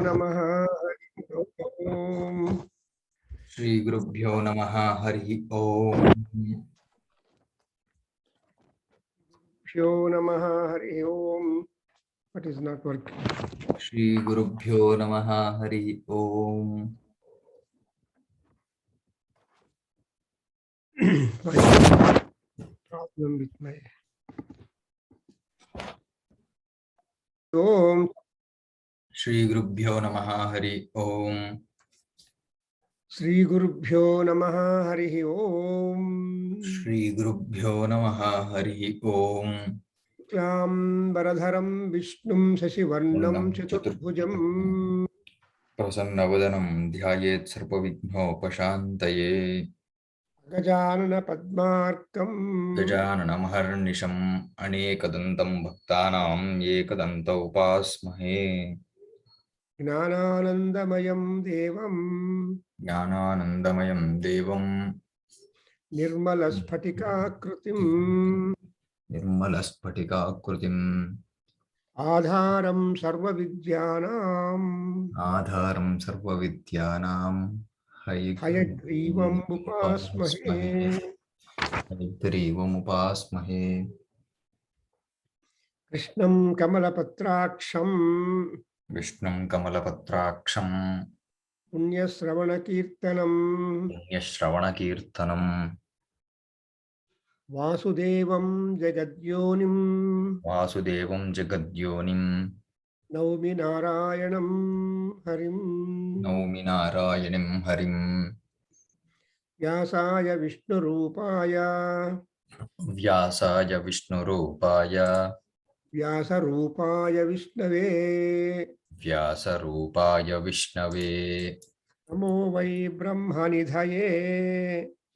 नमः ओम श्री गुरुभ्यो नमः हरि ओम भ्यो नमः हरि ओम. What is not working? Shri गुरुभ्यो नमः हरि ओम Problem with my ओम. श्री गुरुभ्यो नमः हरि ओम श्री गुरुभ्यो नमः हरि ओम. श्री गुरुभ्यो नमः हरि ओम क्लाम्बरधरं विष्णुं शशिवर्णं चतुर्भुजं प्रसन्नवदनं ध्यायेत् सर्वविघ्नोपशान्तये गजानन पद्मार्कं गजाननमहर्निशम् अनेकदन्तं भक्तानां एकदन्त उपास्महे ज्ञानानन्दमयं देवं ज्ञानानन्दमयं देवं निर्मलस्फटिकाकृतिं निर्मलस्फटिकाकृतिम् आधारं सर्वविद्यानाम् आधारं सर्वविद्यानां हयग्रीवम् उपास्महे. हयग्रीवमुपास्महे कृष्णं कमलपत्राक्षं विष्णुं कमलपत्राक्षं पुण्यश्रवणकीर्तनम् पुण्यश्रवणकीर्तनं वासुदेवं जगद्योनिं वासुदेवं जगद्योनिं नौमि नारायणं हरिं. नौमि नारायणं हरिं व्यासाय विष्णुरूपाय व्यासाय विष्णुरूपाय व्यासरूपाय विष्णवे व्यासरूपाय विष्णवे नमो वै ब्रह्मनिधये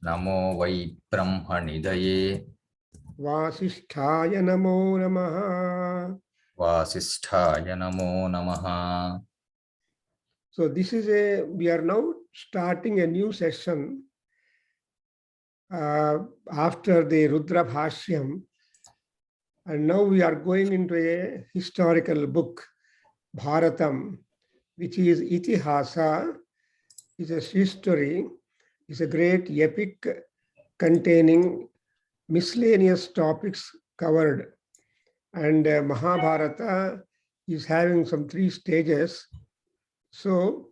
नमो वै ब्रह्मनिधये वासिष्ठाय नमो नमः. वासिष्ठाय नमो नमः. So this is we are now starting a new session after the Rudra Bhashyam, and now we are going into a historical book, Bharatam, which is Itihasa, is a history, is a great epic containing miscellaneous topics covered, and Mahabharata is having some 3 stages. So,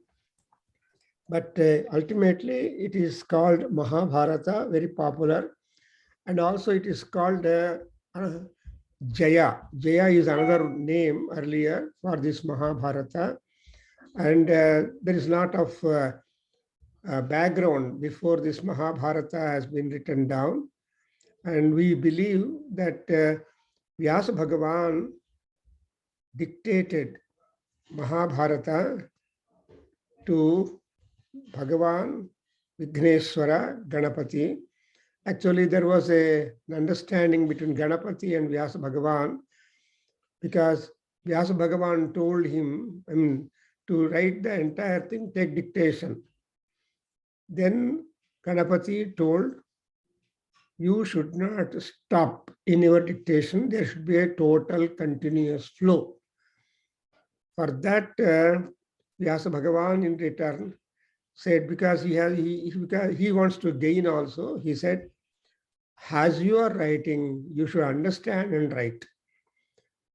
but ultimately it is called Mahabharata, very popular, and also it is called Jaya. Jaya is another name earlier for this Mahabharata, and there is a lot of background before this Mahabharata has been written down, and we believe that Vyasa Bhagavan dictated Mahabharata to Bhagavan Vighneshwara Ganapati. Actually, there was an understanding between Ganapati and Vyasa Bhagavan, because Vyasa Bhagavan told him, to write the entire thing, take dictation. Then Ganapati told, you should not stop in your dictation. There should be a total continuous flow. For that, Vyasa Bhagavan in return said, because he wants to gain also, he said, as you are writing, you should understand and write.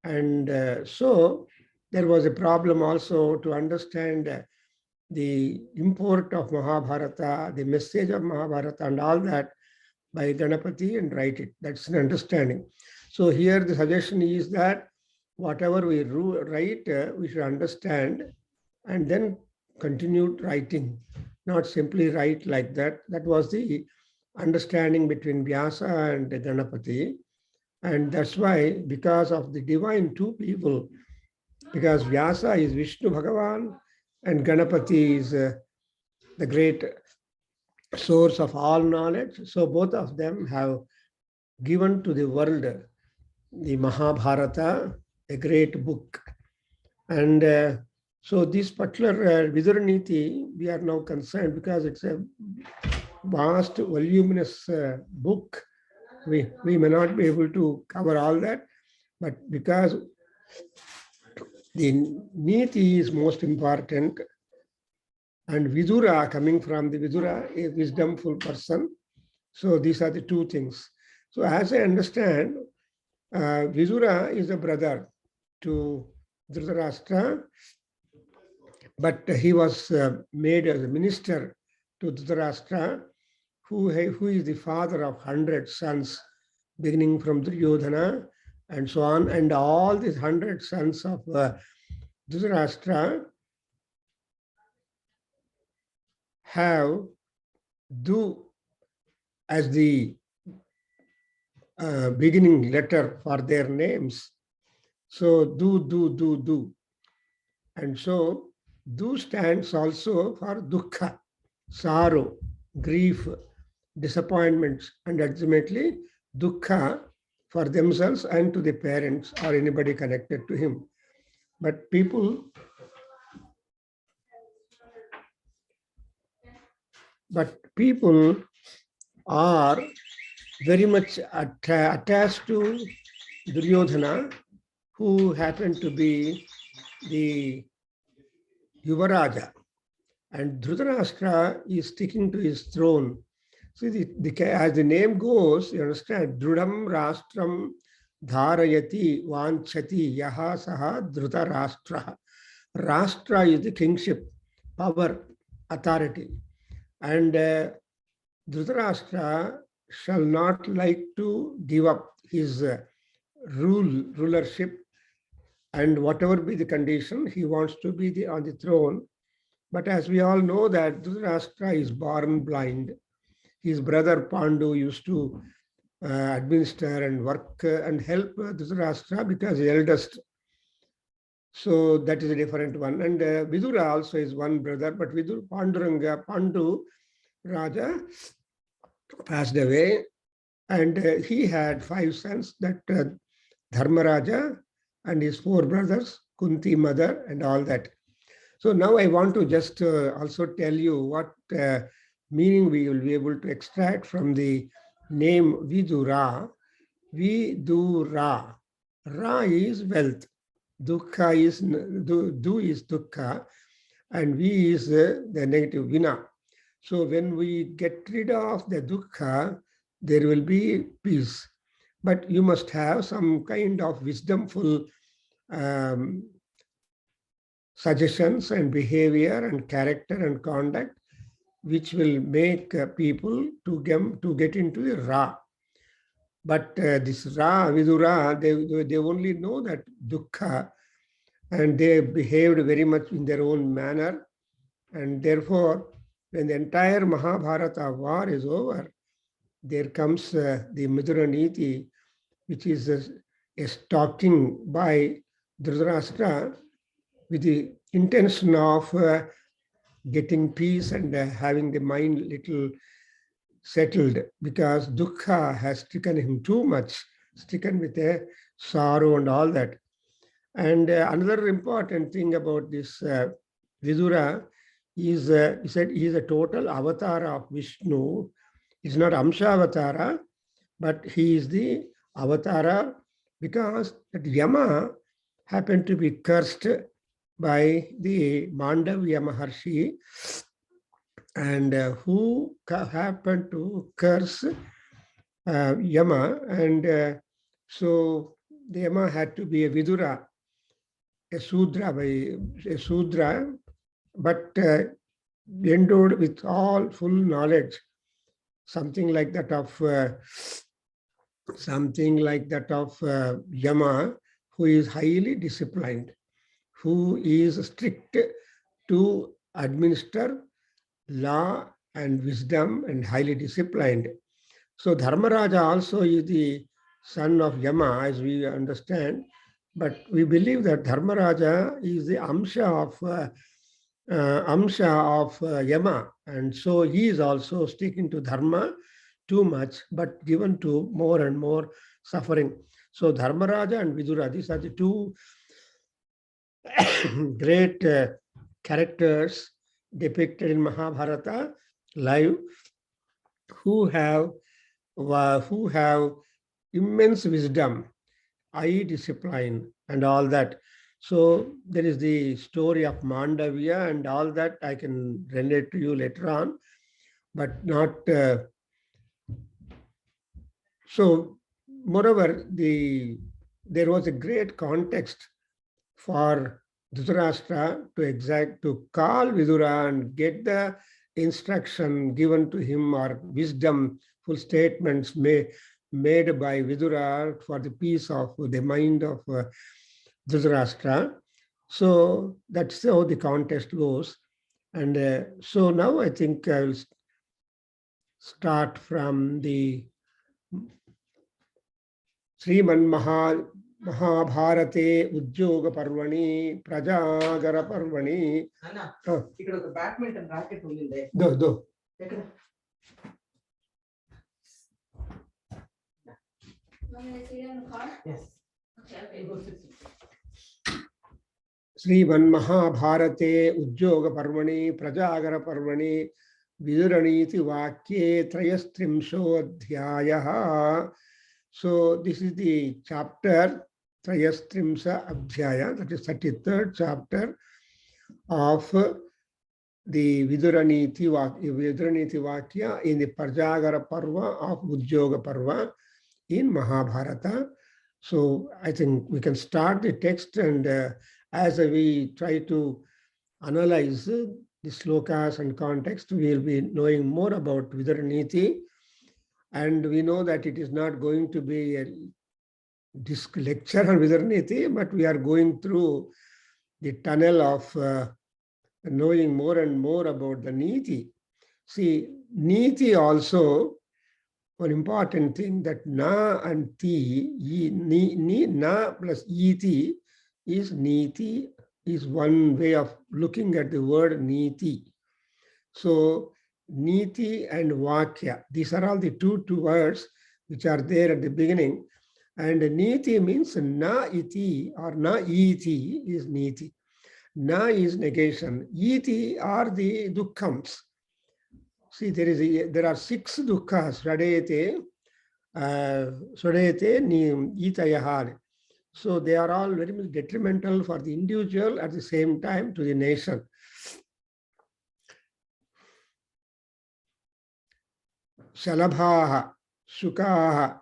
And so there was a problem also to understand the import of Mahabharata, the message of Mahabharata and all that by Ganapati, and write it. That's an understanding. So here the suggestion is that whatever we write, we should understand and then continue writing, not simply write like that. That was the understanding between Vyasa and Ganapati. And that's why, because of the divine two people, because Vyasa is Vishnu Bhagavan and Ganapati is the great source of all knowledge. So both of them have given to the world the Mahabharata, a great book. And so this particular Vidura Neeti, we are now concerned because it's a vast, voluminous book. We may not be able to cover all that, but because The Neeti is most important, and Vidura, coming from the Vidura, a wisdomful person. So these are the two things. So as I understand, Vidura is a brother to Dhritarashtra, but he was made as a minister to Dhritarashtra, who is the father of 100 sons, beginning from Duryodhana and so on, and all these 100 sons of Dhritarashtra have do as the beginning letter for their names. So do. And so do stands also for dukkha, sorrow, grief, disappointments, and ultimately dukkha for themselves and to the parents or anybody connected to him. But people are very much attached to Duryodhana, who happened to be the Yuvaraja, and Dhritarashtra is sticking to his throne. See, as the name goes, you understand, Drudam Rastram Dharayati Vanchati Yaha Saha Dhritarashtra. Rashtra is the kingship, power, authority. And Dhritarashtra shall not like to give up his rulership, and whatever be the condition, he wants to be on the throne. But as we all know that Dhritarashtra is born blind. His brother Pandu used to administer and work and help Dhritarashtra because the eldest. So that is a different one. And Vidura also is one brother, but Pandu Raja passed away, and he had 5 sons, that Dharmaraja and his 4 brothers, Kunti mother, and all that. So now I want to just also tell you what meaning we will be able to extract from the name Vidura. Vidura. Ra is wealth. Dukkha is, du is dukkha, and vi is the negative vina. So when we get rid of the dukkha, there will be peace. But you must have some kind of wisdomful suggestions and behavior and character and conduct, which will make people to get into the Ra. But this Ra, Vidura, they only know that dukkha, and they behaved very much in their own manner. And therefore, when the entire Mahabharata war is over, there comes the Vidura Neeti, which is a stalking by Dhritarashtra with the intention of getting peace and having the mind little settled, because dukkha has stricken him too much, stricken with a sorrow and all that. And another important thing about this Vidura is, he said he is a total avatar of Vishnu. He's not Amsha Avatara, but he is the Avatara because that Yama happened to be cursed by the Mandavya Maharshi, and who happened to curse Yama, and so the Yama had to be a Vidura, a Sudra, but endowed with all full knowledge, something like that of Yama, who is highly disciplined, who is strict to administer law and wisdom and highly disciplined. So Dharmaraja also is the son of Yama, as we understand, but we believe that Dharmaraja is the Amsha of Yama, and so he is also sticking to Dharma too much, but given to more and more suffering. So Dharmaraja and Vidura, these are the two great characters depicted in Mahabharata live, who have immense wisdom, eye discipline, and all that. So there is the story of Mandavya and all that. I can relate to you later on, but not. So, moreover, there was a great context for Dhritarashtra to call Vidura and get the instruction given to him or wisdomful statements made by Vidura for the peace of the mind of Dhritarashtra. So that's how the context goes. And so now I think I will start from the महाभारते उद्योग पर्वणि प्रजागर पर्वणि ఇక్కడ ఒక badminton rocket ఉంది दो दो ఎక్కడ श्रीमन्महाभारते उद्योग पर्वणि प्रजागर पर्वणि विदुरनीति वाक्ये त्रयस्त्रिंशोऽध्यायः. So this is the chapter Trayastrimsa Adhyaya, that is 33rd chapter of the Vidura Neeti Vakya in the Prajagara Parva of Udyoga Parva in Mahabharata. So I think we can start the text, and as we try to analyze the slokas and context, we will be knowing more about Vidura Neeti. And we know that it is not going to be a lecture on Vidura Neeti, but we are going through the tunnel of knowing more and more about the Neeti. See, Neeti also, one important thing, that na and ti, na plus eti is Neeti, is one way of looking at the word Neeti. So, Neeti and Vakya, these are all the two words which are there at the beginning. And Neeti means na iti or na iti is Neeti. Na is negation. Iti are the dukkhams. See, there are 6 dukkha's. Radete, Sodete, Itayahar. So they are all very much detrimental for the individual, at the same time to the nation. Shalabhaha, Shukaha,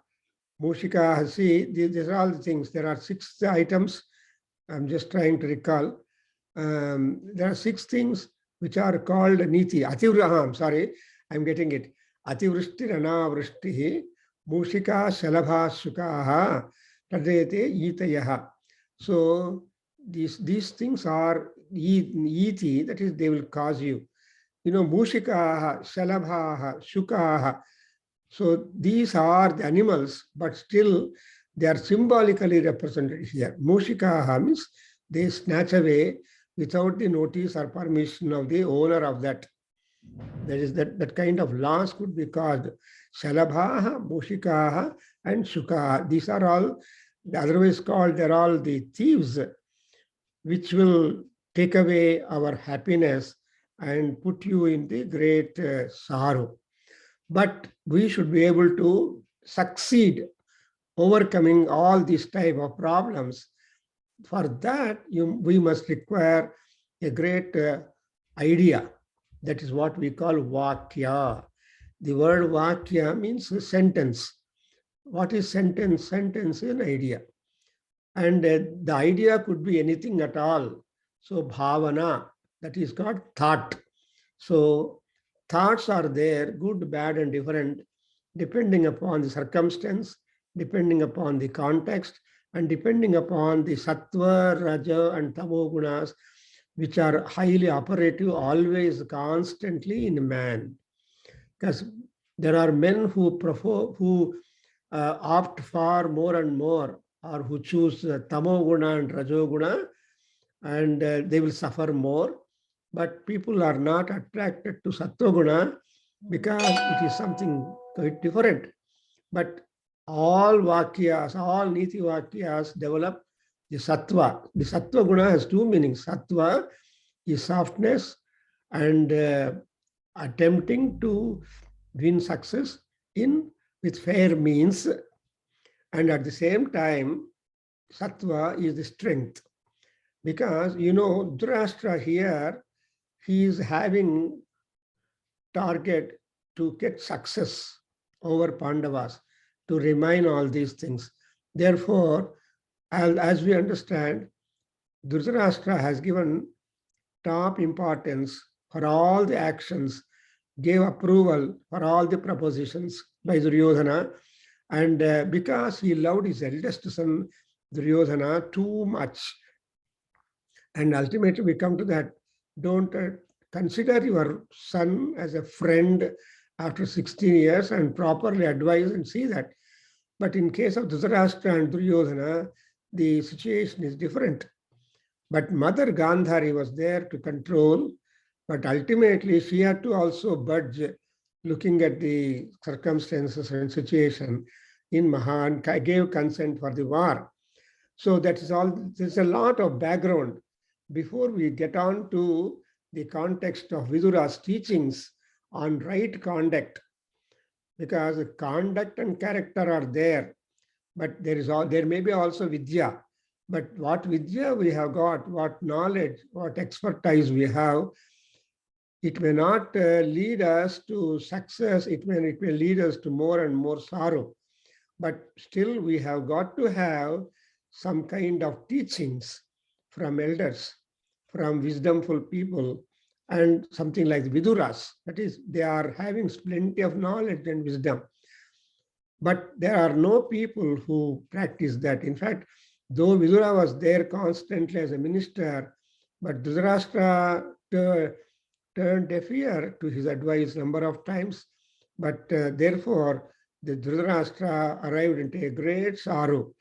Mushikaha. See, these are all the things. There are 6 items. I'm just trying to recall. There are 6 things which are called Neeti. I'm sorry, I'm getting it. Ativrishti Ranavrishti, Mushika Shalabha Shukaha, Tadete Itayaha. So these things are Iti, that is, they will cause you. You know, Mushikaha, Shalabhaha, Shukaha. So these are the animals, but still they are symbolically represented here. Mushikaha means they snatch away without the notice or permission of the owner of that. That is, that kind of loss could be caused. Shalabhaha, Mushikaha, and Shukaha. These are all, otherwise called, they're all the thieves, which will take away our happiness and put you in the great sorrow. But we should be able to succeed overcoming all these type of problems. For that, we must require a great idea. That is what we call Vakya. The word Vakya means a sentence. What is sentence? Sentence is an idea. And the idea could be anything at all. So bhavana, that is called thought. So thoughts are there, good, bad, and different, depending upon the circumstance, depending upon the context, and depending upon the sattva, raja, and tamo gunas, which are highly operative always, constantly in man. Because there are men who opt for more and more, or who choose tamo guna and rajo guna, and they will suffer more. But people are not attracted to sattva guna because it is something quite different. But all vakyas, all Neeti vakyas develop the sattva. The sattva guna has 2 meanings. Sattva is softness and attempting to win success with fair means. And at the same time, sattva is the strength. Because, you know, Dhritarashtra here, he is having target to get success over Pandavas, to remain all these things. Therefore, as we understand, Dhritarashtra has given top importance for all the actions, gave approval for all the propositions by Duryodhana, and because he loved his eldest son Duryodhana too much, and ultimately we come to that, don't consider your son as a friend after 16 years and properly advise and see that. But in case of Dhritarashtra and Duryodhana, the situation is different. But Mother Gandhari was there to control, but ultimately she had to also budge, looking at the circumstances and situation in Mahan, gave consent for the war. So that is all, there's a lot of background before we get on to the context of Vidura's teachings on right conduct, because conduct and character are there, but there may be also Vidya. But what Vidya we have got, what knowledge, what expertise we have, it may not lead us to success, it may lead us to more and more sorrow. But still we have got to have some kind of teachings from elders, from wisdomful people, and something like the Viduras. That is, they are having plenty of knowledge and wisdom. But there are no people who practice that. In fact, though Vidura was there constantly as a minister, but Dhritarashtra turned deaf ear to his advice number of times. But therefore, the Dhritarashtra arrived into a great sorrow.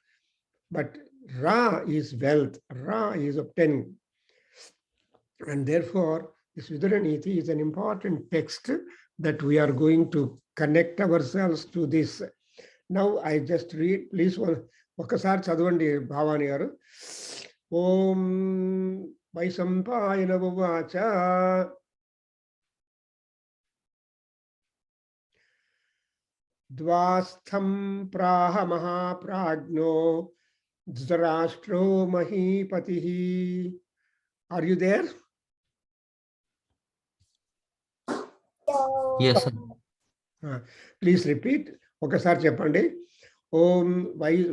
But Ra is wealth, Ra is obtaining. And therefore, this Vidura Neeti is an important text that we are going to connect ourselves to this. Now I just read, please, ఒకసారి చదవండి భావాని గారు. ఓం వైశంపాయన ఉవాచ ద్వాస్థం ప్రాహ మహాప్రాజ్ఞో ధృతరాష్ట్రో మహీపతిః. Are you there? Yes, sir. Please repeat. ఒకసారి చెప్పండి. ఓం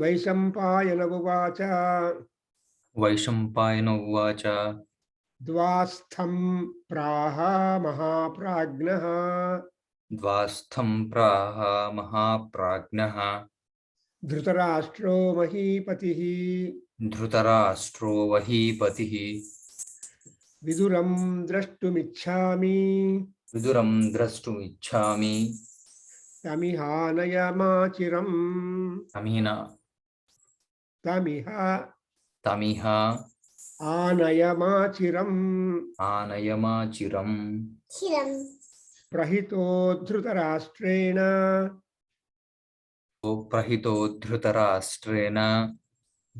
వైశంపాయన ఉవాచ వైశంపాయన ఉవాచ ద్వాస్థం ప్రాహ మహాప్రాజ్ఞః ద్వాస్థం ప్రాహ మహాప్రాజ్ఞః ధృతరాష్ట్రో మహీపతిః ధృతరాష్ట్రో మహీపతిః విదురం ద్రష్టుమిచ్ఛామి విదురం ద్రష్టుమిచ్ఛామి తమిహానయమాచిరం తమిహ ఆనయమాచిరం ఆనయమాచిరం ప్రహితో ధృతరాష్ట్రేణ ప్రహితో ధృతరాష్ట్రేణ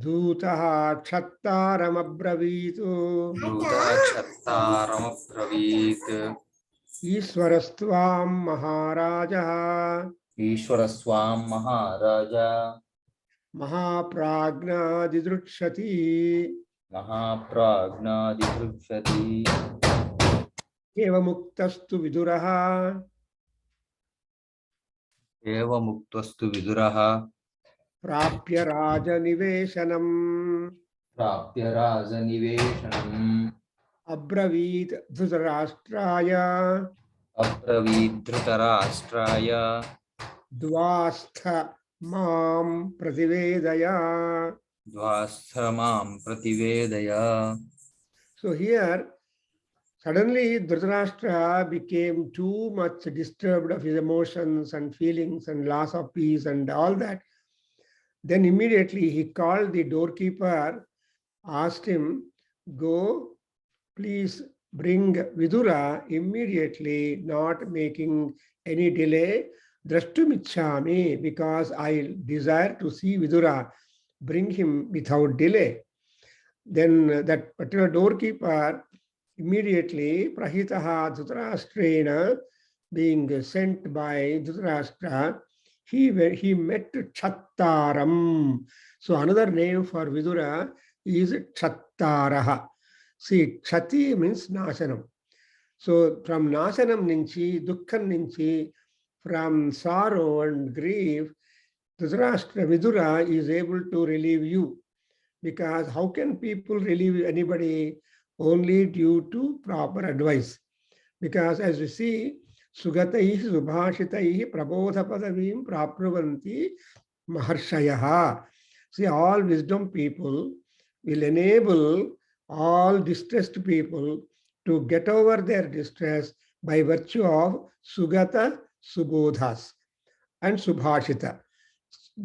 దూతః క్షత్తారమబ్రవీత్ దూతక్షత్తారమబ్రవీత్ ఈశ్వరస్త్వాం మహారాజः ఈశ్వరస్వాం మహారాజా మహాప్రాజ్ఞాదిదృక్షతి మహాప్రాజ్ఞాదిదృక్షతి ఏవముక్తస్తు విదురః ఏవముక్తస్తు విదురః ప్రాప్య రాజనివేశనం ప్రాప్య రాజనివేశనం అబ్రవీత్ ధృతరాష్ట్రాయ అబ్రవీద్ధృతరాష్ట్రాయ ద్వాస్థ మాం ప్రతివేదయ. ద్వాస్థ మాం ప్రతివేదయ. So here, suddenly Dhritarashtra became too much disturbed of his emotions and feelings and loss of peace and all that. Then immediately he called the doorkeeper, asked him, go, please bring Vidura immediately, not making any delay. Drashtumichhami, because I desire to see Vidura. Bring him without delay. Then that particular doorkeeper immediately, Prahitaha Dhritarashtrena, being sent by Dhritarashtra, he met Chattaram. So another name for Vidura is Chattaraha. See, Chati means Nasanam. So from Nasanam Ninchi, Dukkhan Ninchi, from sorrow and grief, Dhritarashtra Vidura is able to relieve you. Because how can people relieve anybody? Only due to proper advice. Because as we see, Sugataihi Subhashitaihi Prabodha Padavim Prapravanti Maharshayaha. See, all wisdom people will enable all distressed people to get over their distress by virtue of Sugata Subodhas and Subhashita.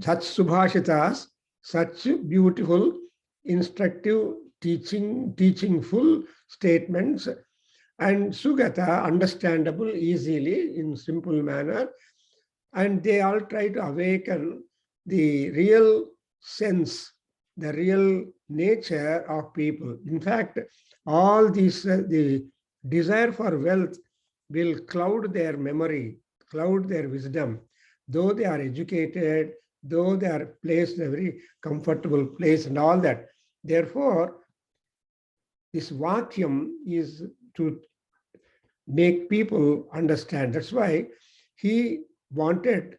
Such Subhashitas, such beautiful, instructive, teachingful statements, and Sugata, understandable easily in simple manner, and they all try to awaken the real sense, the real nature of people. In fact, all these, the desire for wealth will cloud their memory, cloud their wisdom, though they are educated, though they are placed in a very comfortable place and all that. Therefore, this vacuum is to make people understand. That's why he wanted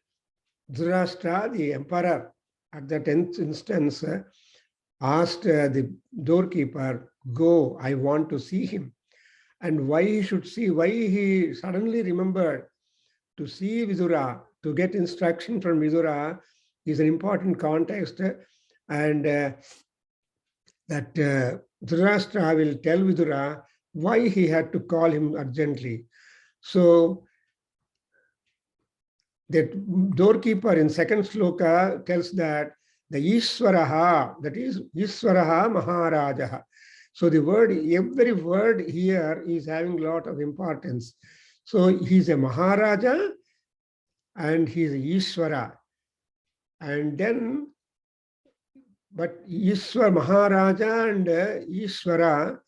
Dhritarashtra, the emperor, at the 10th instance, asked the doorkeeper, go, I want to see him. And why he should see, why he suddenly remembered to see Vidura, to get instruction from Vidura is an important context. And that Dhritarashtra will tell Vidura why he had to call him urgently. So that doorkeeper in second sloka tells that the Ishwaraha, that is Ishwaraha Maharajaha. So the word, every word here is having a lot of importance. So he's a Maharaja and he's a Ishwara. And then, but Ishwar Maharaja and Ishwara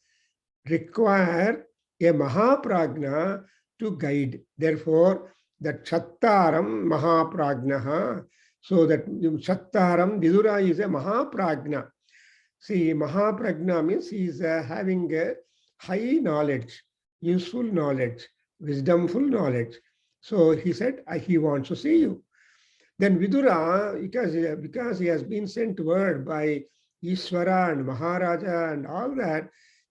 require a Mahaprajna to guide. Therefore, the Chattaram Mahaprajnaha. So that Chattaram, Vidura is a Mahaprajna. See, Mahaprajna means he is having a high knowledge, useful knowledge, wisdomful knowledge. So he said, he wants to see you. Then Vidura, because he has been sent word by Ishvara and Maharaja and all that,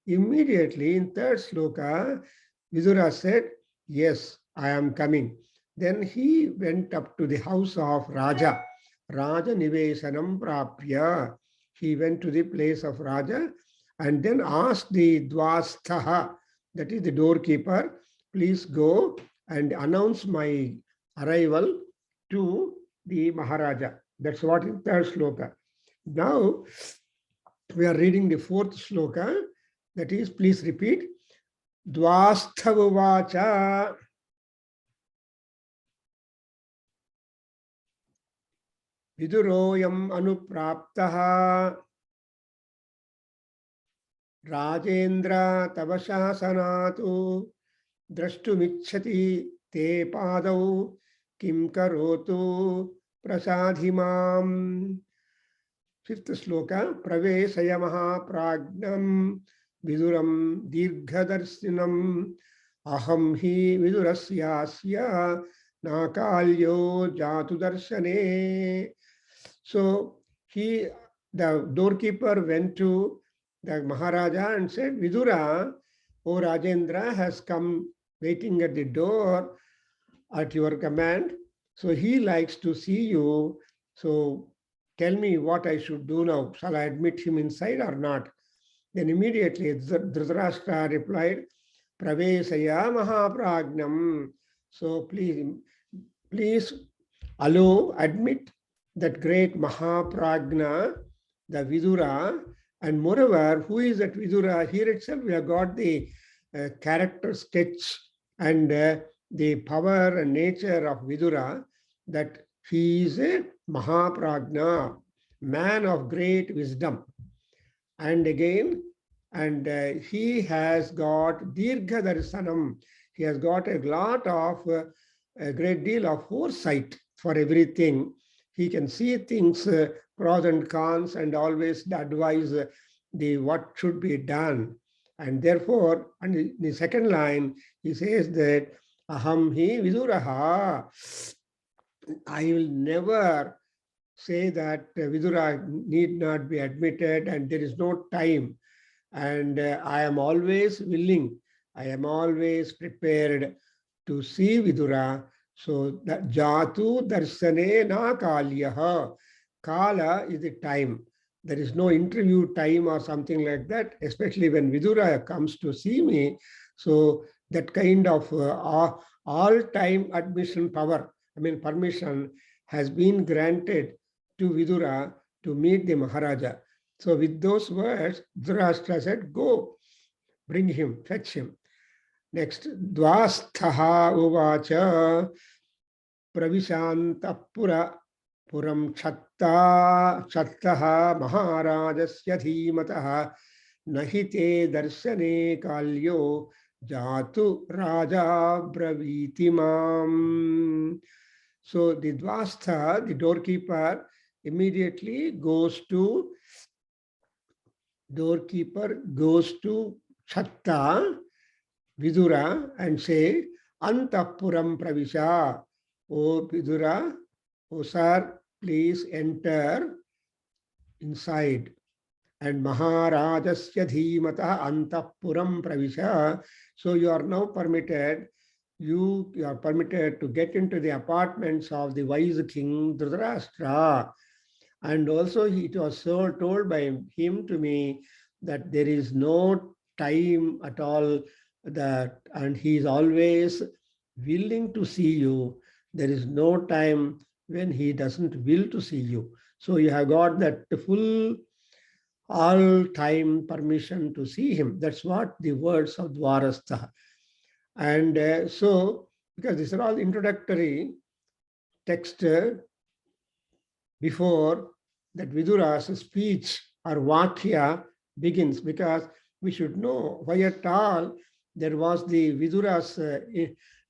immediately in third sloka, Vidura said, yes, I am coming. Then he went up to the house of Raja. Raja Nivesanam Prapya. He went to the place of Raja and then asked the Dwasthaha, that is the doorkeeper, please go and announce my arrival to the Maharaja. That's what is third sloka. Now we are reading the fourth sloka. That is, please repeat. Dwasthavavacha. Viduroyam anupraptaha Rajendra tavasasanatu drashtumichhati te padau kim karotu prasadhimam. Fifth sloka. Pravesaya mahapragnam viduram dirghadarsinam aham hi vidurasyasya nakalyo jatu darshane. So the doorkeeper went to the Maharaja and said, Vidura, O Rajendra has come waiting at the door at your command. So he likes to see you. So tell me what I should do now. Shall I admit him inside or not? Then immediately Dhritarashtra replied, Pravesaya Mahapragnam. So please admit that great Mahaprajna, the Vidura, and moreover, who is that Vidura? Here itself we have got the character sketch and the power and nature of Vidura, that he is a Mahaprajna, man of great wisdom. And again, he has got Dirgha Darsanam. He has got a lot of, a great deal of foresight for everything. He can see things, pros and cons, and always advise the what should be done. And therefore, and in the second line, he says that aham hi viduraha. I will never say that Vidura need not be admitted and there is no time. And I am always willing, I am always prepared to see Vidura. So that jatu darsane na kalyaha. Kala is the time. There is no interview time or something like that, especially when Vidura comes to see me. So that kind of all-time admission power, permission has been granted to Vidura to meet the Maharaja. So with those words, Dhritarashtra said, go, bring him, fetch him. Next, Dvasthaha uvacha pravishantapura puram chattaha maharajasya dhimataha nahite darshane kalyo jatu raja braviti mam. So the Dvastha, the doorkeeper, immediately goes to Chatta, Vidura, and say, Antapuram Pravisha. O Vidura, O sir, please enter inside. And Maharajasya dhimata Antapuram Pravisha. So you are now permitted, you are permitted to get into the apartments of the wise king Dhritarashtra. And also it was so told by him to me that there is no time at all, that, and he is always willing to see you. There is no time when he doesn't will to see you. So you have got that full all-time permission to see him. That's what the words of Dwarastha. And so, because these are all introductory text before that Vidura's speech or Vakya begins, because we should know why at all there was the Vidura's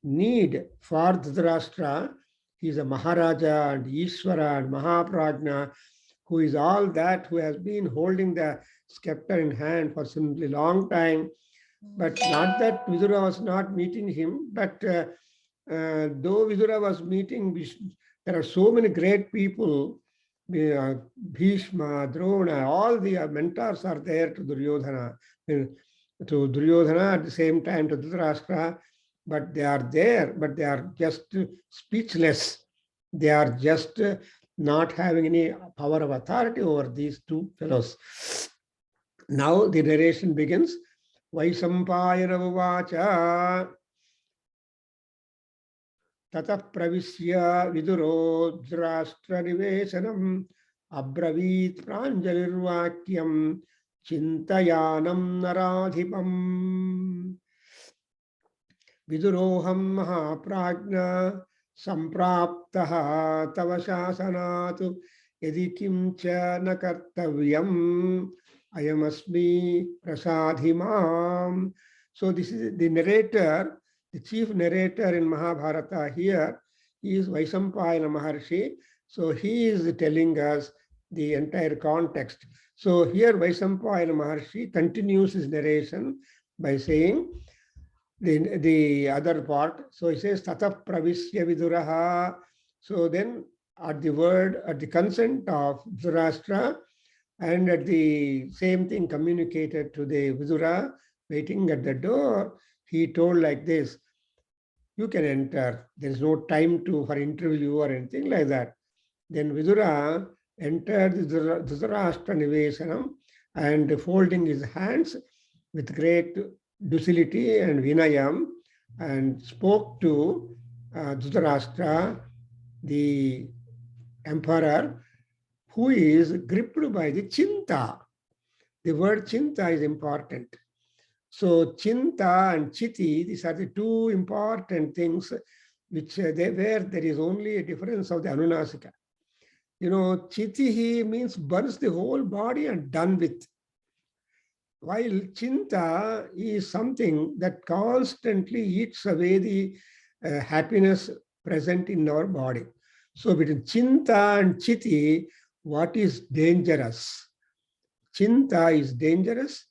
need for Dhritarashtra. He is a Maharaja and Ishvara and Mahaprajna, who is all that, who has been holding the scepter in hand for simply long time. But not that Vidura was not meeting him, but though Vidura was meeting, there are so many great people, Bhishma, Drona, all the mentors are there to Duryodhana. To Duryodhana at the same time to Dhritarashtra, but they are there, but they are just speechless. They are just not having any power of authority over these two fellows. Now the narration begins. Vaisampayana uvacha tatah pravisya viduro Dhritarashtra nivesanam abravit pranjalirvakyam Chintayanam naradhipam Viduroham mahaprajna sampraptaha tava shasanatu yadi kimcha nakartavyam ayamasmi prasadhimam. So this is the narrator, the chief narrator in Mahabharata here. He is Vaisampayana Maharshi. So he is telling us the entire context. So here Vaisampayana Maharshi continues his narration by saying the other part. So he says, Tatah pravisya viduraha. So then at the word, at the consent of Dhritarashtra, and at the same thing communicated to the Vidura waiting at the door, he told like this, you can enter. There is no time for interview or anything like that. Then Vidura entered the Dhritarashtra Nivesanam and folding his hands with great docility and vinayam and spoke to Dhritarashtra, the emperor, who is gripped by the chinta. The word chinta is important. So chinta and chiti, these are the two important things which where there is only a difference of the Anunasika. You know, chitihi means burns the whole body and done with. While chinta is something that constantly eats away the happiness present in our body. So between chinta and chiti, what is dangerous? Chinta is dangerous.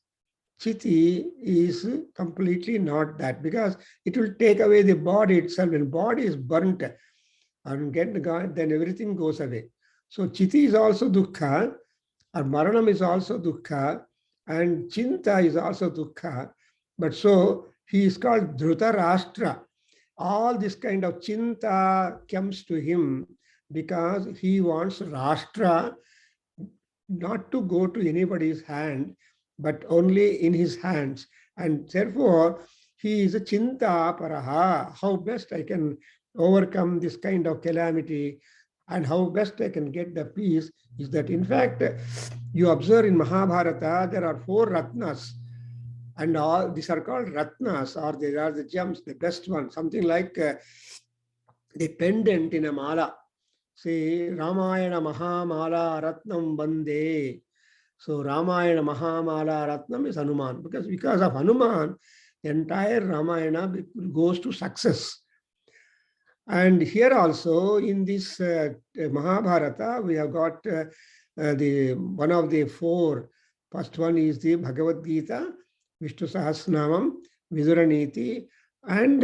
Chiti is completely not that, because it will take away the body itself. When body is burnt and get gone, then everything goes away. So Chiti is also dukkha, or Maranam is also dukkha, and Chinta is also dukkha. But so he is called Dhrutarashtra. All this kind of Chinta comes to him because he wants Rashtra not to go to anybody's hand, but only in his hands. And therefore, he is a Chinta Paraha. How best I can overcome this kind of calamity and how best I can get the peace is that, in fact, you observe in Mahabharata, there are 4 Ratnas. And all these are called Ratnas, or they are the gems, the best one, something like the pendant in a mala. Say, Ramayana Mahamala Ratnam Bande. So Ramayana Mahamala Ratnam is Hanuman. Because of Hanuman, the entire Ramayana goes to success. And here also in this Mahabharata, we have got the one of the 4. First one is the Bhagavad Gita, Vishnu Sahasranamam, Vidura Neeti, and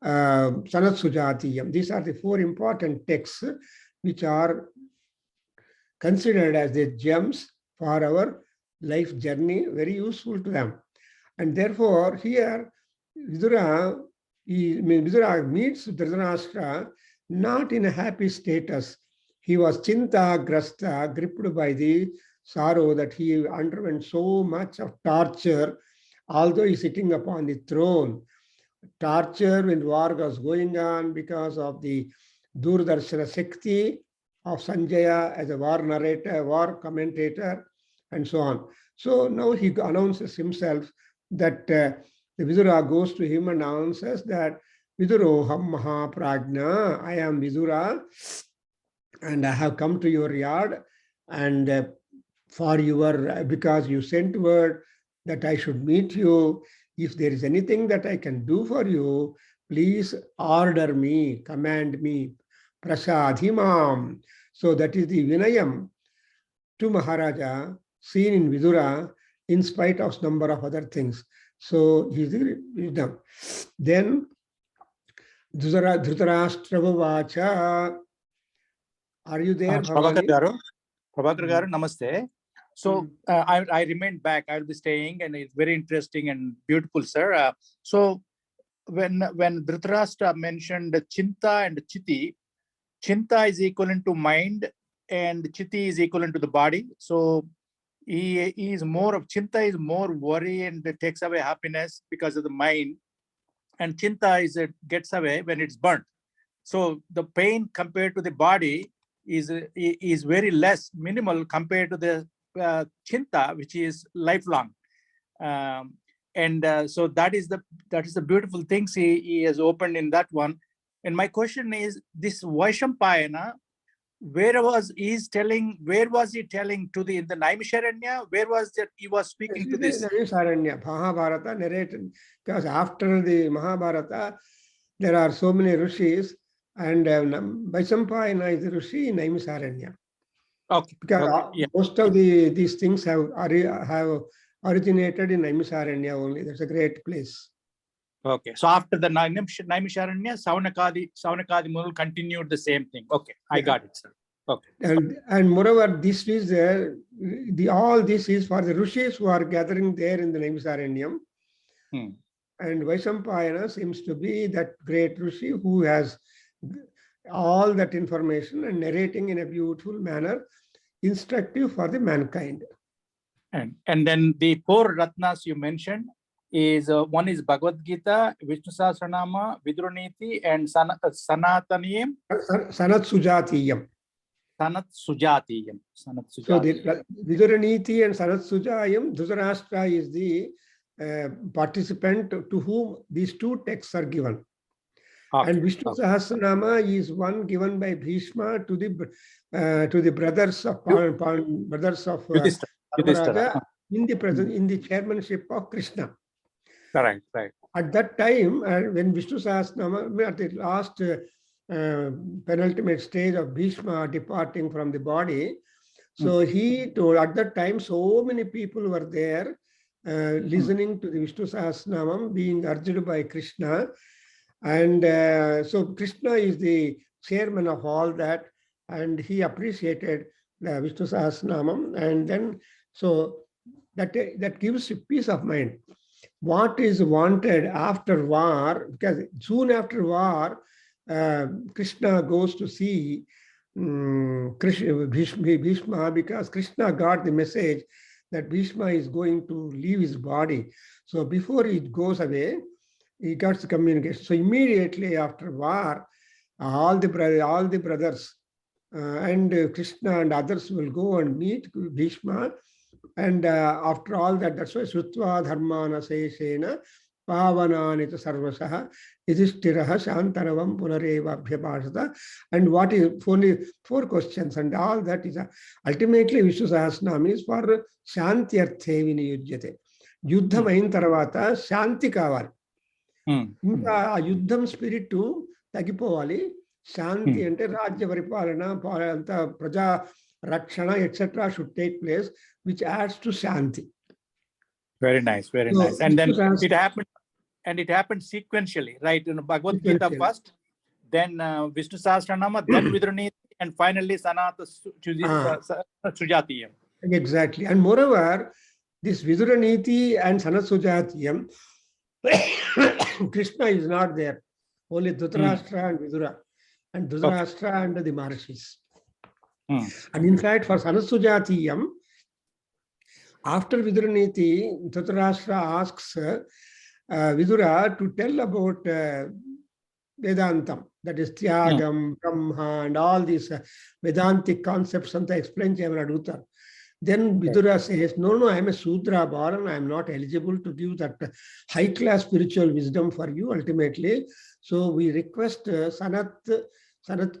Sanat Sujatiyam. These are the 4 important texts which are considered as the gems for our life journey, very useful to them. And therefore, here Vidura meets Dhritarashtra not in a happy status. He was Chinta Grasta, gripped by the sorrow that he underwent so much of torture, although he's sitting upon the throne. Torture when war was going on because of the Durdarshana Shakti of Sanjaya as a war narrator, war commentator, and so on. So now he announces himself that the Vidura goes to him and announces that Viduroham Mahaprajna, I am Vidura, and I have come to your yard, and for your, because you sent word that I should meet you. If there is anything that I can do for you, please order me, command me. Prasadhimam. So that is the Vinayam to Maharaja seen in Vidura in spite of number of other things. So he's the wisdom. Then Dhritarashtra Vacha. Are you there, Bhavani? Prabhakargaru, namaste. So I remained back. I'll be staying, and it's very interesting and beautiful, sir. So when Dhritarashtra mentioned Chinta and Chiti, Chinta is equivalent to mind, and Chiti is equivalent to the body. So he is more of Chinta is more worry and it takes away happiness because of the mind, and Chinta is it gets away when it's burnt. So the pain compared to the body is very less, minimal compared to the Chinta, which is lifelong. So that is the beautiful things he has opened in that one. And my question is, this Vaishampayana, where was he telling to the in the Naimisharanya? Where was that he was speaking to this? Naimisharanya, Mahabharata narrated, because after the Mahabharata, there are so many rishis, and Vaishampayana is the rishi in Naimisharanya. Okay. Because most of these things have originated in Naimisharanya only. That's a great place. Okay. So after the Naimisharanya, Saunakadi Munul continued the same thing. Okay, I got it, sir. Okay. And moreover, this is all this is for the rishis who are gathering there in the Naimisaranyam. And Vaishampayana seems to be that great rishi who has all that information and narrating in a beautiful manner, instructive for the mankind. And then the 4 Ratnas you mentioned is one is Bhagavad Gita, Vishnu Sahasranama, Vidura Neeti, and Sanataniyam. Sanat Sujatiyam. Sanat Sujatiyam. So the Vidura Neeti and Sanat Sujayam, Dhritarashtra is the participant to whom these 2 texts are given. Okay. And Vishnu Sahasranama is one given by Bhishma to the brothers of Dharmaraja in the chairmanship of Krishna. Right. At that time, when Vishnu Sahasranama, at the last penultimate stage of Bhishma departing from the body, So he told at that time, so many people were there listening to the Vishnu Sahasranamam being urged by Krishna. And so Krishna is the chairman of all that, and he appreciated the Vishnu Sahasranamam. And then, so that gives you peace of mind. What is wanted after war, because soon after war, Krishna goes to see Bhishma, because Krishna got the message that Bhishma is going to leave his body. So before he goes away, he got the communication. So immediately after war, all the brothers and Krishna and others will go and meet Bhishma. And after all that, that's why Srutva Dharmana Seshena Pavananita Sarvasaha Yudhishthiraha Shantaravam Punareva Abhyabhashata. And what is only 4 questions, and all that is ultimately Vishnu Sahasranam is for Shantyarthe Viniyujyate. Yuddham ayin tarvata Shanti kavali. ఇంకా ఆ యుద్ధం spirit తగ్గిపోవాలి. శాంతి అంటే రాజ్య పరిపాలన అంతా ప్రజా రక్షణ etcetera should take place, which ads to Shanti. Very nice, very nice. And then it happened sequentially, right? In Bhagavad Gita first, then Vishnu Sahasranama, then Vidura Neeti, and finally Sanata Sujatiyam. Exactly. And moreover, this Vidura Neeti and Sanat Sujatiyam, Krishna is not there. Only Dhritarashtra and Vidura, and Dhritarashtra and the Maharshis. And in fact, for Sanat Sujatiyam, after Vidura Neeti, Dhritarashtra asks Vidura to tell about Vedantam, that is Tyagam, Brahma, and all these Vedantic concepts, and explain Chemanadutar. Then Vidura says, no, I am a Sudra born, I am not eligible to give that high-class spiritual wisdom for you ultimately. So we request Sanat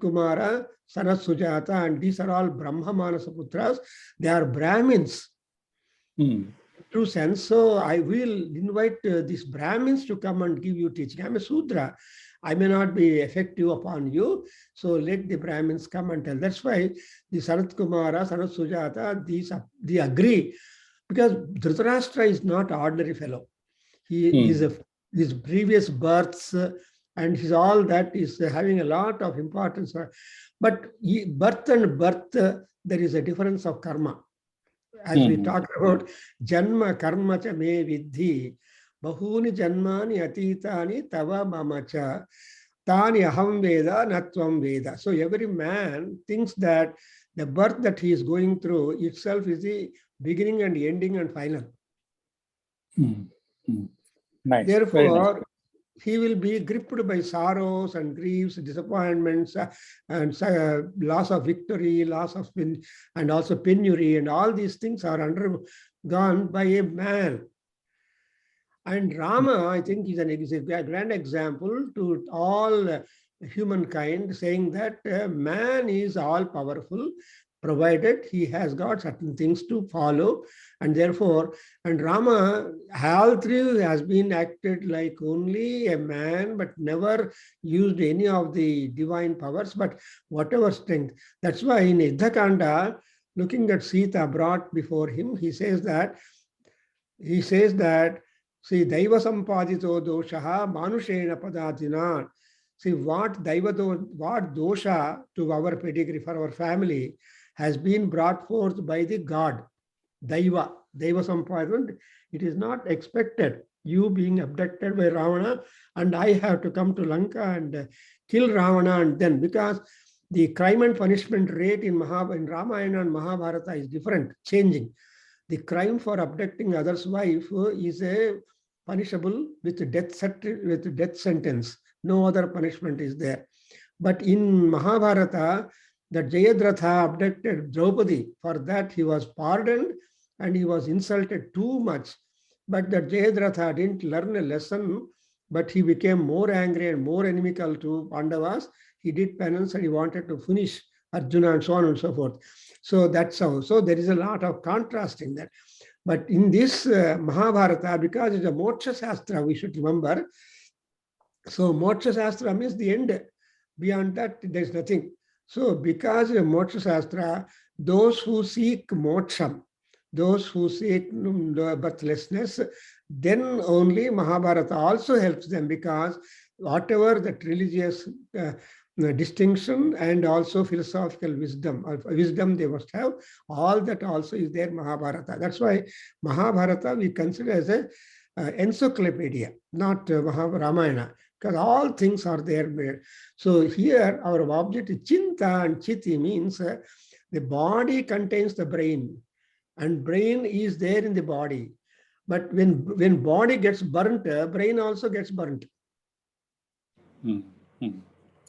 Kumara, Sanat Sujata, and these are all Brahma Manasa Putras. They are Brahmins. True sense. So I will invite these Brahmins to come and give you teaching. I am a Sudra. I may not be effective upon you, so let the Brahmins come and tell. That's why the Sanat Kumara, Sanat Sujata, they agree, because Dhritarashtra is not ordinary fellow. His previous births and his all that is having a lot of importance. But birth and birth, there is a difference of karma. As we talked about, Janma Karma cha me vidhi, Bahuni Janmani Atitani Tava Mamacha, Tani Aham Veda Natvam Veda. So every man thinks that the birth that he is going through itself is the beginning and ending and final. Nice. Therefore, he will be gripped by sorrows and griefs, disappointments, and loss of victory, loss of and also penury, and all these things are undergone by a man. And Rama, I think, is a grand example to all humankind, saying that man is all powerful, provided he has got certain things to follow. And therefore, and Rama, all three has been acted like only a man, but never used any of the divine powers, but whatever strength. That's why in Yuddhakanda, looking at Sita brought before him, he says that, see, Daiva Sampadito Doshaha Manushena Padatina. See, what dosha to our pedigree, for our family, has been brought forth by the God. Daiva Sampadana. It is not expected. You being abducted by Ravana, and I have to come to Lanka and kill Ravana, and then, because the crime and punishment rate in Ramayana and Mahabharata is different, changing. The crime for abducting others' wife is a punishable with death sentence. No other punishment is there. But in Mahabharata, that Jayadratha abducted Draupadi. For that he was pardoned and he was insulted too much. But that Jayadratha didn't learn a lesson, but he became more angry and more inimical to Pandavas. He did penance and he wanted to finish Arjuna and so on and so forth. So that's how. So there is a lot of contrast in that. But in this Mahabharata, because it's a Moksha Shastra, we should remember. So Moksha Shastra means the end. Beyond that, there's nothing. So because of Moksha Shastra, those who seek moksham, those who seek birthlessness, then only Mahabharata also helps them, because whatever that religious distinction and also philosophical wisdom they must have, all that also is there Mahabharata. That's why Mahabharata we consider as a encyclopedia, not Ramayana, because all things are there. So here our object is Chinta, and Chiti means the body contains the brain, and brain is there in the body. But when body gets burnt, brain also gets burnt.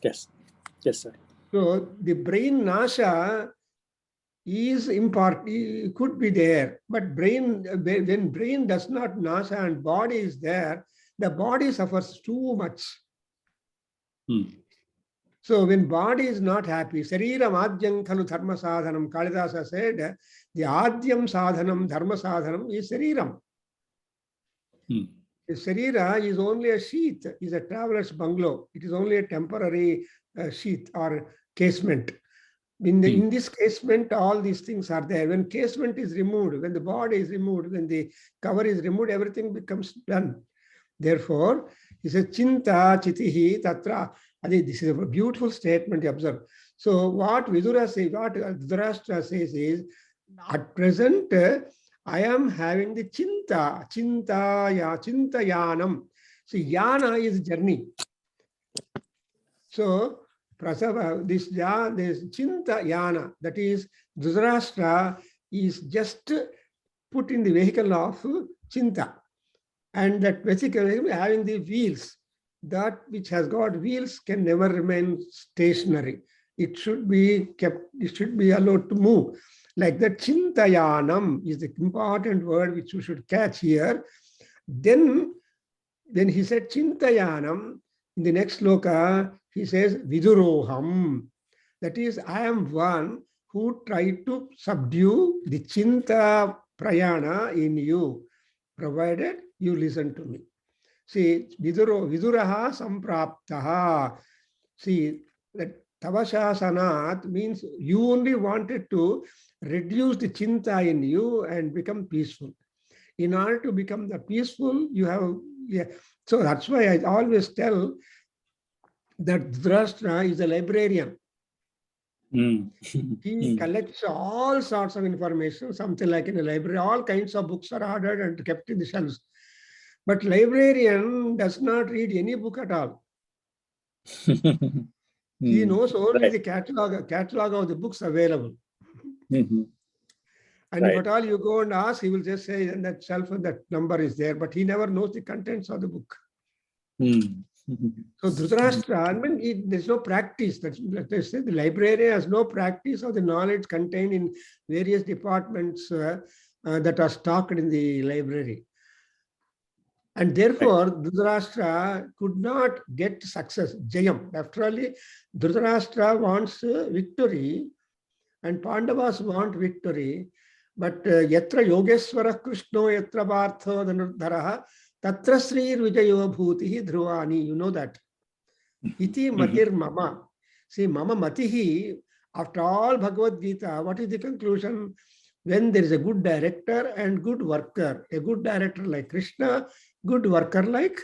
Yes. Yes, sir. So the brain nasha is important, could be there, but when brain does not nasha and body is there, the body suffers too much. So when body is not happy, Sariram Adyam Khalu Dharma Sadhanam, Kalidasa said, the Adyam Sadhanam, Dharma Sadhanam is Sariram. The Sarira is only a sheath, is a traveler's bungalow. It is only a temporary sheath or casement. In this casement, all these things are there. When casement is removed, when the body is removed, when the cover is removed, everything becomes done. Therefore, he says, Chinta Chitihi Tatra. This is a beautiful statement you observe. So what Vidura says, what Dhritarashtra says is, at present, I am having the Chintayanam. See, Yana is journey. So, Prasava, this Chintayana, that is, Dhritarashtra is just put in the vehicle of Chinta. And that basically having the wheels, that which has got wheels can never remain stationary. It should be kept, it should be allowed to move. Like that, Chintayanam is the important word which you should catch here. Then he said Chintayanam, in the next sloka, he says Viduroham. That is, I am one who tried to subdue the Chinta Prayana in you, provided you listen to me. See, Viduraha Sampraptaha. See, that Tavasasanat means you only wanted to reduce the Chinta in you and become peaceful. In order to become the peaceful, you have, so that's why I always tell that Dhritarashtra is a librarian. He collects all sorts of information, something like in a library, all kinds of books are ordered and kept in the shelves. But librarian does not read any book at all. He knows only the catalog of the books available. And if at all you go and ask, he will just say in that shelf and that number is there, but he never knows the contents of the book. So Dhritarashtra, I mean, there's no practice. That's like I said, the librarian has no practice of the knowledge contained in various departments that are stocked in the library. And therefore, Dhritarashtra could not get success, Jayam. After all, Dhritarashtra wants victory and Pandavas want victory. But yatra yogeswara krishno yatra bhartho dhanurdharaha tatra srir vijayo bhutihi dhruvani. You know that. Iti matir mama. See, mama matihi, after all Bhagavad Gita, what is the conclusion? When there is a good director and good worker, a good director like Krishna, good worker like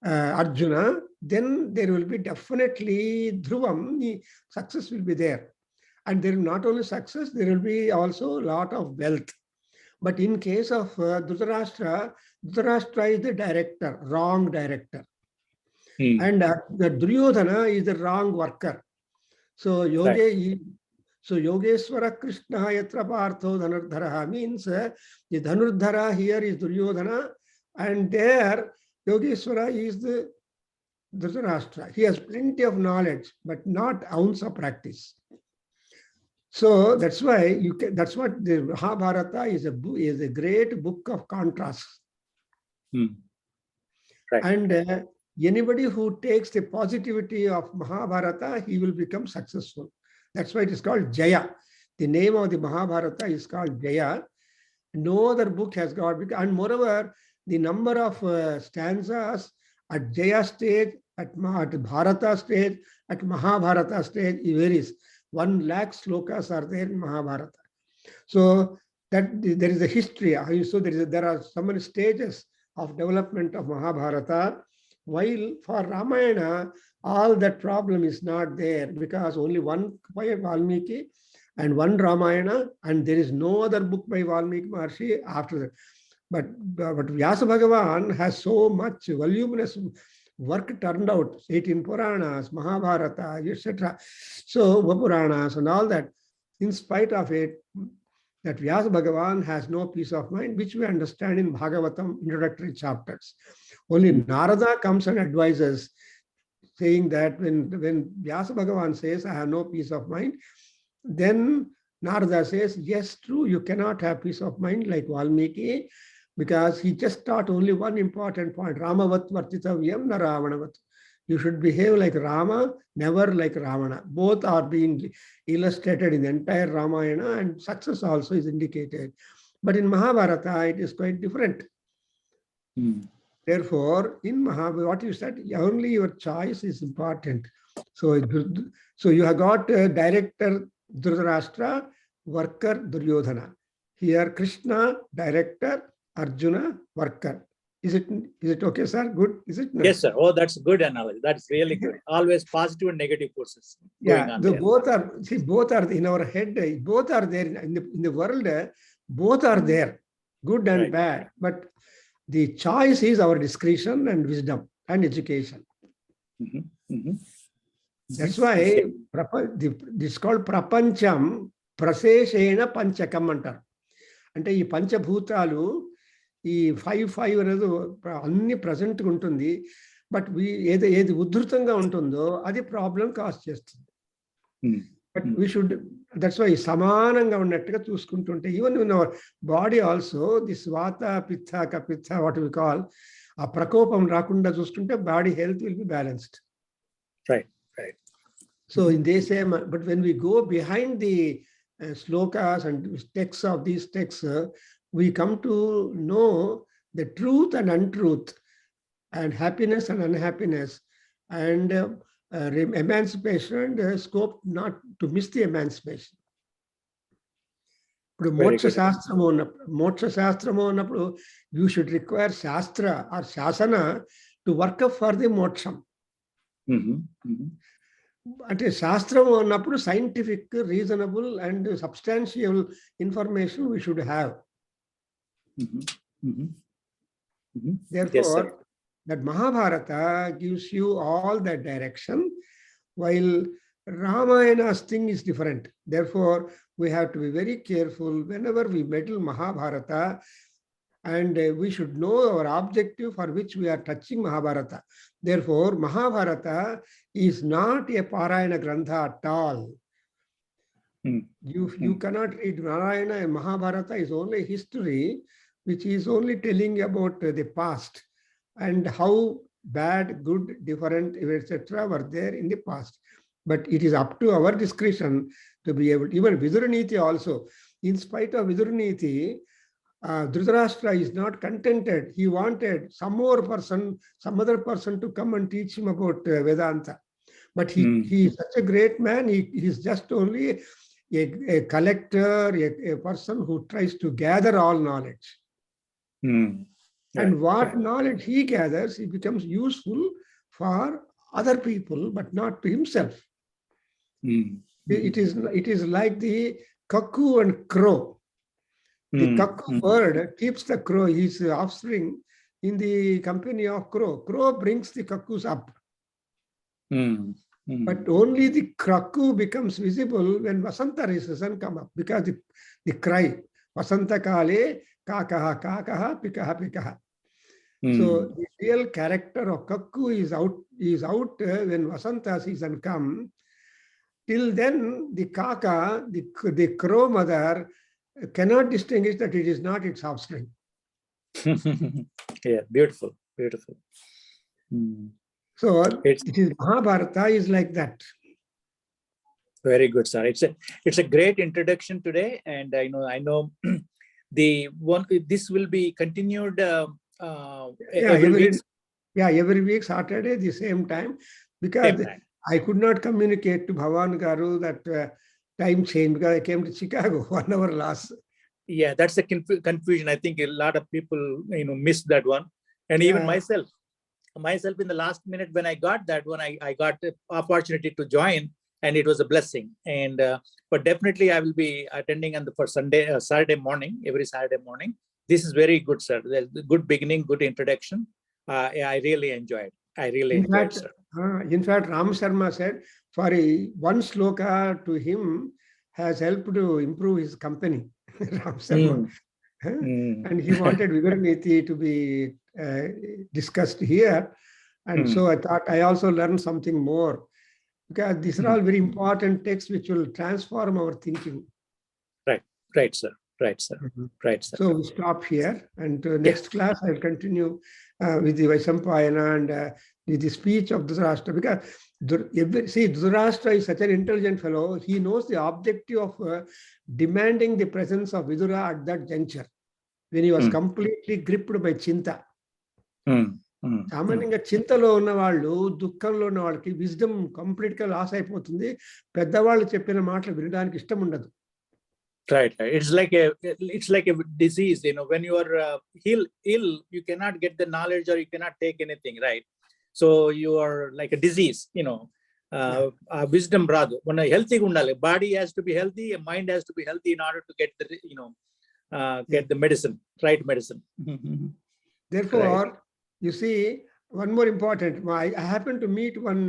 Arjuna, then there will be definitely Dhruvam, the success will be there. And there is not only success, there will be also a lot of wealth. But in case of Dhritarashtra, Dhritarashtra is the director, wrong director. And the Duryodhana is the wrong worker. So Yogeswara Krishna Yatra Partho Dhanurdhara means the Dhanurdhara here is Duryodhana, and there Yogeswara is the Dhritarashtra. He has plenty of knowledge, but not ounce of practice. So that's why that's what the Mahabharata is a great book of contrasts. Right. And anybody who takes the positivity of Mahabharata, he will become successful. That's why it is called Jaya. The name of the Mahabharata is called Jaya. No other book has got, and moreover, the number of stanzas at Jaya stage, at Bharata stage, at Mahabharata stage, it varies. 1 lakh slokas are there in Mahabharata. So that there is a history. So there are so many stages of development of Mahabharata. While for Ramayana, all that problem is not there because only one by Valmiki and one Ramayana, and there is no other book by Valmiki Maharshi after that. But Vyasa Bhagavan has so much voluminous work turned out, 18 Puranas, Mahabharata, etc. So Puranas and all that. In spite of it, that Vyasa Bhagavan has no peace of mind, which we understand in Bhagavatam introductory chapters. Only Narada comes and advises, saying that when Vyasa Bhagavan says, I have no peace of mind, then Narada says, yes, true, you cannot have peace of mind like Valmiki, because he just taught only one important point, Ramavat Vartitavyam na Ravanavat. You should behave like Rama, never like Ravana. Both are being illustrated in the entire Ramayana, and success also is indicated. But in Mahabharata, it is quite different. Therefore, in Mahabharata, what you said, only your choice is important. So you have got director Dhritarashtra, worker Duryodhana. Here, Krishna, director, Arjuna, worker. Is it okay, sir? Good? Is it? No? Yes, sir. Oh, that's good analogy. That's really good. Always positive and negative forces. Yeah, both are in our head. Both are there in the world. Both are there, good and bad. But the choice is our discretion and wisdom and education. That's why this is called Prapancham Praseshena Panchakam antar. Ante ee Panchabhutalu, ఈ 5 అనేది అన్ని present ఉంటుంది, but ఏది ఉద్ధృతంగా ఉంటుందో అది problem cause చేస్తుంది. But we should, that's why సమానంగా ఉన్నట్టుగా చూసుకుంటుంటే, even in our body also this vata pitta కపిత్త what we call, ఆ ప్రకోపం రాకుండా చూసుకుంటే body health will be balanced. Right. So in the same, but when we go behind the slokas and texts of these texts, we come to know the truth and untruth, and happiness and unhappiness, and emancipation and scope not to miss the emancipation. Moksha Shastramo ఉన్నప్పుడు you should require Shastra or Shasana to work up for the moksham. అంటే శాస్త్రం ఉన్నప్పుడు scientific, reasonable and substantial information we should have. Therefore, that Mahabharata gives you all that direction, while Ramayana's thing is different. Therefore, we have to be very careful whenever we meddle Mahabharata, and we should know our objective for which we are touching Mahabharata. Therefore, Mahabharata is not a Parayana Grantha at all. You cannot read Narayana and Mahabharata is only history, which is only telling about the past and how bad, good, different, etc. were there in the past. But it is up to our discretion to be able, even Vidura Neeti also, in spite of Vidura Neeti, Dhritarashtra is not contented. He wanted some other person to come and teach him about Vedanta. But he is such a great man. He is just only a collector, a person who tries to gather all knowledge. And what knowledge he gathers, he becomes useful for other people, but not to himself. It is like the cuckoo and crow. The cuckoo bird keeps the crow, his offspring, in the company of crow. Crow brings the cuckoos up. But only the cuckoo becomes visible when Vasanta season come up, because the cry, Vasanta kale, kakaha, kakaha, pikaha, pikaha. So the real character of cuckoo is out when Vasanta season come. Till then, the kaka, the crow mother, cannot distinguish that it is not its offspring. Yeah, beautiful. So Mahabharata is like that. Very good, sir. It's a great introduction today, and I know this will be continued every week. Every week Saturday the same time, because I could not communicate to Prabhakargaru that time change because I came to Chicago, 1 hour loss. Yeah, that's the confusion. I think a lot of people, missed that one. And even myself in the last minute when I got that one, I got the opportunity to join, and it was a blessing. And but definitely I will be attending for Saturday morning, every Saturday morning. This is very good, sir. The good beginning, good introduction. I really enjoyed. In fact, Ram Sharma said, one sloka to him has helped to improve his company. Ram Sharma. And he wanted Vidura Neeti to be discussed here. And so I thought I also learned something more, because these are all very important texts which will transform our thinking. Right, sir. Right, sir. Right, sir. So we stop here, and next class I'll continue with the Vaisampayana and with the speech of Dhritarashtra, because Dhritarashtra is such an intelligent fellow. He knows the objective of demanding the presence of Vidura at that juncture, when he was completely gripped by Chinta. సామాన్యంగా చింతలో ఉన్న వాళ్ళు, దుఃఖంలో ఉన్న వాళ్ళకి wisdom complete గా loss అయిపోతుంది. పెద్దవాళ్ళు చెప్పిన మాటలు వినడానికి ఇష్టం ఉండదు. Right. It's like a disease. When you are ill, you cannot get the knowledge or you cannot take anything. Right. So you are like a disease. Wisdom rather. When healthy undali, body has to be healthy, mind has to be healthy in order to get the medicine, right medicine. Therefore, you see, one more important. I happened to meet one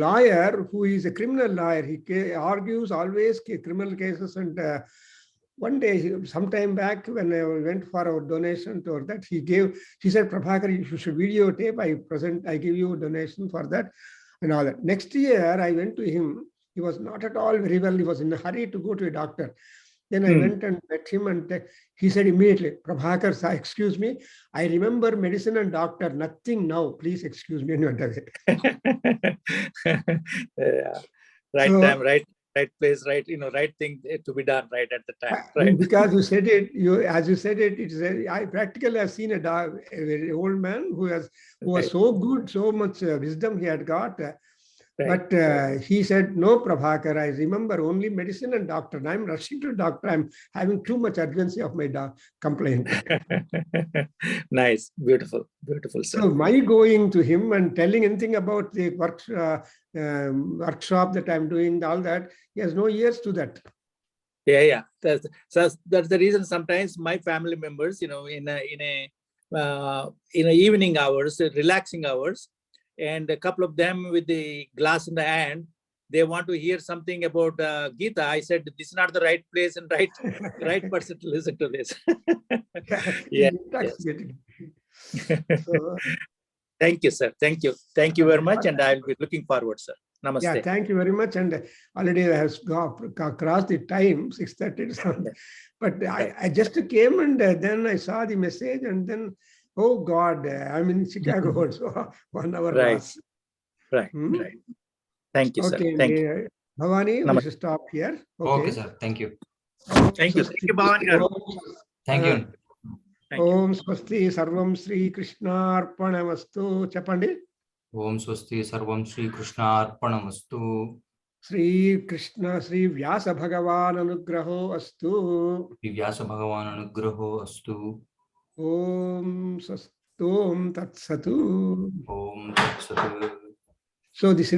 lawyer who is a criminal lawyer. He argues always criminal cases. And one day, sometime back, when I went for our donation to that, he said, Prabhakar, you should videotape. I give you a donation for that and all that. Next year, I went to him. He was not at all very well. He was in a hurry to go to a doctor. Then I went and met him, and he said immediately, Prabhakar, excuse me, I remember medicine and doctor, nothing now. Please excuse me. Right time, right place, right, right thing to be done right at the time. Right. Because you said it, as you said it, I practically have seen a very old man who was so good, so much wisdom he had got. Right. But he said, no, Prabhakar, I remember only medicine and doctor. And I'm rushing to doctor. I'm having too much urgency of my complaint. Nice. Beautiful, sir. So my going to him and telling anything about the workshop that I'm doing, all that, he has no ears to that. Yeah. That's the reason sometimes my family members, in evening hours, relaxing hours, and a couple of them with the glass in the hand, they want to hear something about Gita. I said, this is not the right place and right person to listen to this. Yes. So, thank you, sir. Thank you very much, and I'll be looking forward, sir. Namaste. Yeah, thank you very much. And already I have crossed the time, 6:30. But I just came, and then I saw the message, and then, oh God, I'm in Chicago also. 1 hour loss. Right. Thank you, sir. Thank you. Bhavani, we should stop here. Okay, sir. Thank you. Thank you, Bhavani. Thank you. Om Swasti Sarvam Sri Krishna Arpanamastu. Chapandi. Om Swasti Sarvam Sri Krishna Arpanamastu. Sri Krishna Sri Vyasa Bhagavan Anugraho Astu. Sri Vyasa Bhagavan Anugraho Astu. Om Sastom Tat Satu. Om Tat Satu. So this